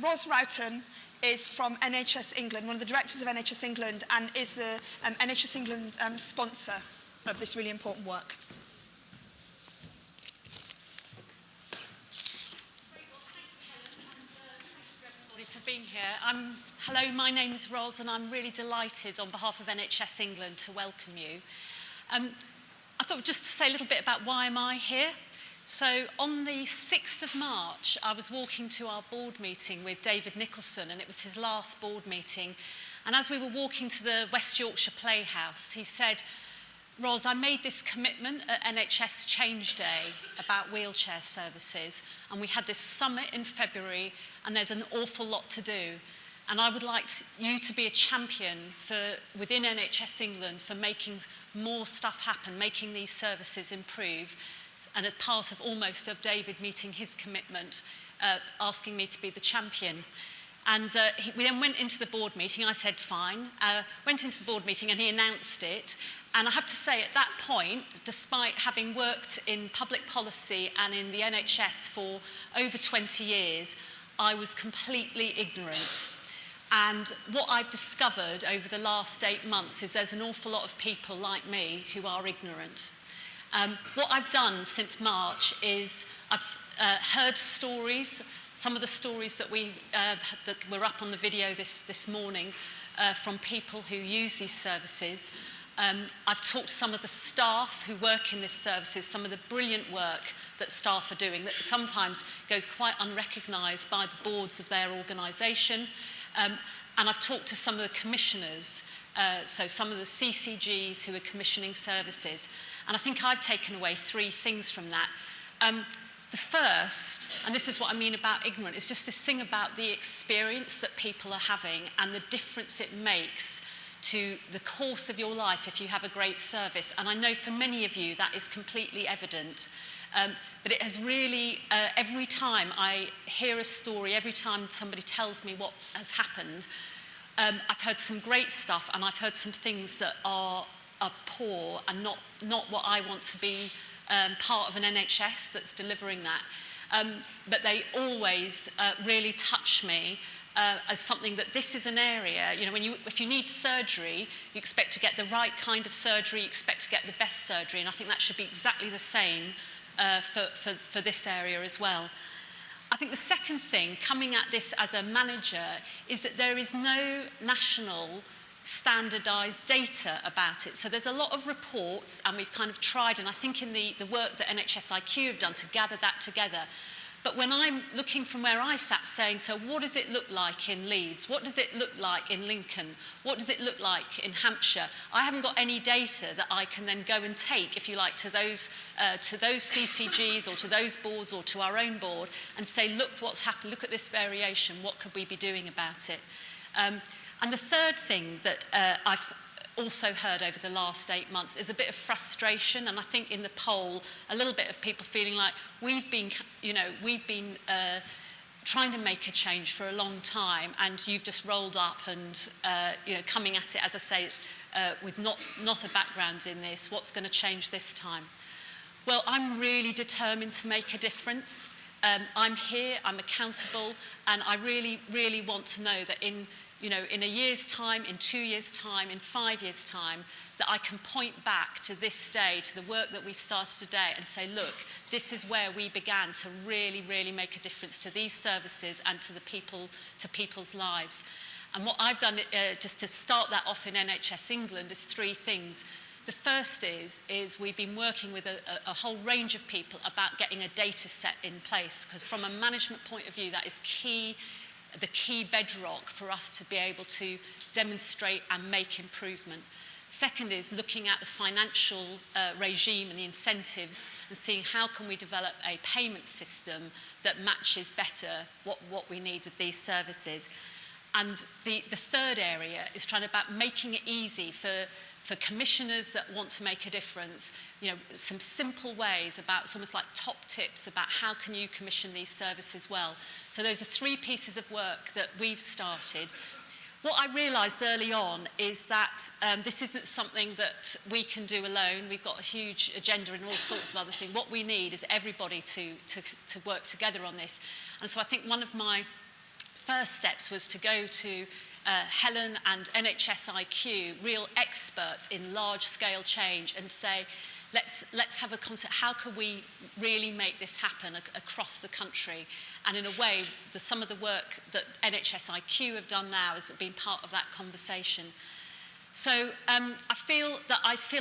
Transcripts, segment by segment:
Ros Roughton is from NHS England, one of the directors of NHS England, and is the NHS England sponsor of this really important work. For being here. Hello, my name is Ros, and I'm really delighted on behalf of NHS England to welcome you. I thought just to say a little bit about why am I here. So on the 6th of March, I was walking to our board meeting with David Nicholson, and it was his last board meeting. And as we were walking to the West Yorkshire Playhouse, he said, Ros, I made this commitment at NHS Change Day about wheelchair services, and we had this summit in February, and there's an awful lot to do. And I would like you to be a champion within NHS England for making more stuff happen, making these services improve, and a part of David meeting his commitment, asking me to be the champion. And we then went into the board meeting. I said, fine. Went into the board meeting and he announced it. And I have to say, at that point, despite having worked in public policy and in the NHS for over 20 years, I was completely ignorant. And what I've discovered over the last 8 months is there's an awful lot of people like me who are ignorant. What I've done since March is I've heard stories, some of the stories that were up on the video this morning from people who use these services. I've talked to some of the staff who work in these services, some of the brilliant work that staff are doing that sometimes goes quite unrecognised by the boards of their organisation. And I've talked to some of the commissioners, so some of the CCGs who are commissioning services. And I think I've taken away 3 things from that. The first, and this is what I mean about ignorant, is just this thing about the experience that people are having and the difference it makes to the course of your life if you have a great service. And I know for many of you that is completely evident. But it has really, every time I hear a story, every time somebody tells me what has happened, I've heard some great stuff and I've heard some things that are poor and not what I want to be part of an NHS that's delivering that. But they always really touch me as something that this is an area, you know, if you need surgery, you expect to get the right kind of surgery, you expect to get the best surgery, and I think that should be exactly the same for this area as well. I think the second thing, coming at this as a manager, is that there is no national standardised data about it. So there's a lot of reports, and we've kind of tried, and I think in the work that NHSIQ have done to gather that together. But when I'm looking from where I sat saying, so what does it look like in Leeds? What does it look like in Lincoln? What does it look like in Hampshire? I haven't got any data that I can then go and take, if you like, to those CCGs or to those boards or to our own board and say, look what's happened, look at this variation, what could we be doing about it? And the third thing that I've also heard over the last 8 months is a bit of frustration, and I think in the poll a little bit of people feeling like we've been trying to make a change for a long time, and you've just rolled up and coming at it, as I say, with not a background in this. What's going to change this time? Well, I'm really determined to make a difference. I'm here, I'm accountable, and I really, really want to know that in a year's time, in 2 years' time, in 5 years' time, that I can point back to this day, to the work that we've started today and say, look, this is where we began to really, really make a difference to these services and to people's lives. And what I've done, just to start that off in NHS England, is 3 things. The first is we've been working with a whole range of people about getting a data set in place, because from a management point of view, that is key, the key bedrock for us to be able to demonstrate and make improvement. Second is looking at the financial regime and the incentives and seeing how can we develop a payment system that matches better what we need with these services. And the third area is trying about making it easy for commissioners that want to make a difference, some simple ways about, it's almost like top tips about how can you commission these services well. So those are 3 pieces of work that we've started. What I realised early on is that this isn't something that we can do alone. We've got a huge agenda and all sorts of other things. What we need is everybody to work together on this. And so I think one of my first steps was to go to Helen and NHS IQ, real experts in large-scale change, and say, let's have a concept. How can we really make this happen across the country? And in a way, some of the work that NHS IQ have done now has been part of that conversation. So I feel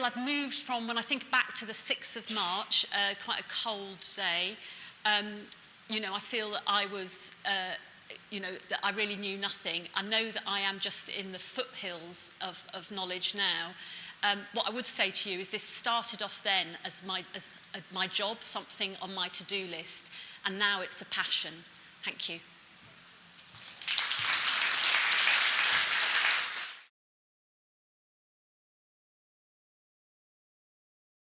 I've moved from, when I think back to the 6th of March, quite a cold day, you know, I feel that I was, you know, that I really knew nothing. I know that I am just in the foothills of knowledge now. What I would say to you is this started off then as my job, something on my to-do list, and now it's a passion. Thank you.